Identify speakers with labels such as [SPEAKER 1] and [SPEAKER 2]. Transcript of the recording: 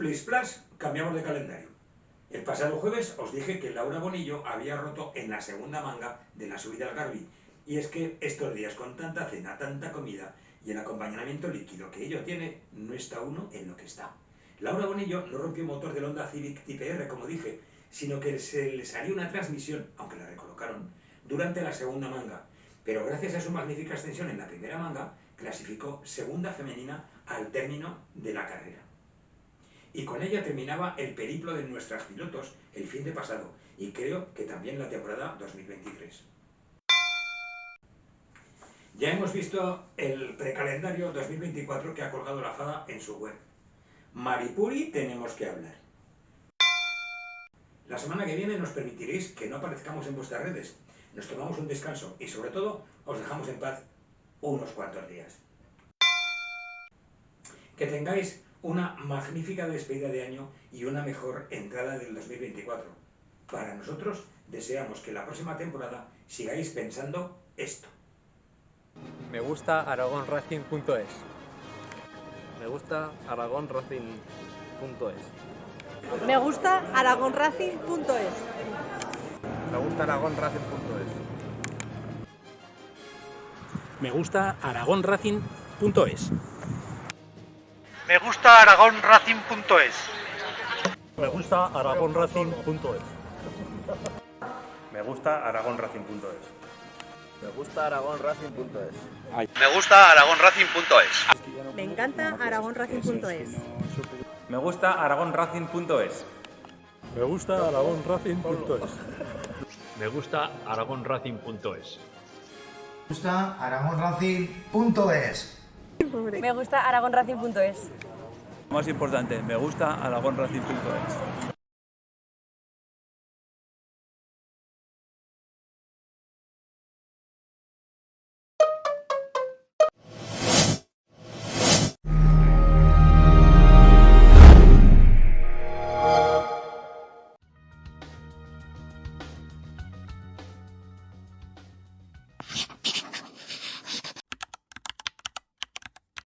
[SPEAKER 1] plis plas, cambiamos de calendario. El pasado jueves os dije que Laura Bonillo había roto en la segunda manga de la subida al Garbi. Y es que estos días con tanta cena, tanta comida y el acompañamiento líquido que ello tiene, no está uno en lo que está. Laura Bonillo no rompió motor del Honda Civic Type R, como dije, sino que se le salió una transmisión, aunque la recolocaron, durante la segunda manga. Pero gracias a su magnífica extensión en la primera manga, clasificó segunda femenina al término de la carrera. Y con ella terminaba el periplo de nuestras pilotos el fin de pasado, y creo que también la temporada 2023. Ya hemos visto el precalendario 2024 que ha colgado la FADA en su web. Maripuri tenemos que hablar. La semana que viene nos permitiréis que no aparezcamos en vuestras redes, nos tomamos un descanso y sobre todo os dejamos en paz unos cuantos días. Que tengáis una magnífica despedida de año y una mejor entrada del 2024. Para nosotros deseamos que la próxima temporada sigáis pensando esto.
[SPEAKER 2] Me gusta aragonracing.es.
[SPEAKER 3] Me gusta aragonracing.es.
[SPEAKER 4] Me gusta aragonracing.es.
[SPEAKER 3] Me gusta aragonracing.es.
[SPEAKER 5] Me gusta aragonracing.es.
[SPEAKER 6] Me gusta aragonracing.es.
[SPEAKER 5] Me gusta aragonracing.es.
[SPEAKER 7] Me gusta aragonracing.es.
[SPEAKER 3] Me gusta aragonracing.es.
[SPEAKER 6] Me gusta aragonracing.es.
[SPEAKER 4] Me encanta aragonracing.es.
[SPEAKER 7] Me gusta aragonracing.es.
[SPEAKER 5] Me gusta aragonracing.es.
[SPEAKER 8] Me gusta aragonracing.es.
[SPEAKER 9] Me gusta aragonracing.es.
[SPEAKER 4] Me gusta aragonracing.es.
[SPEAKER 7] Más importante, me gusta aragonracing.es.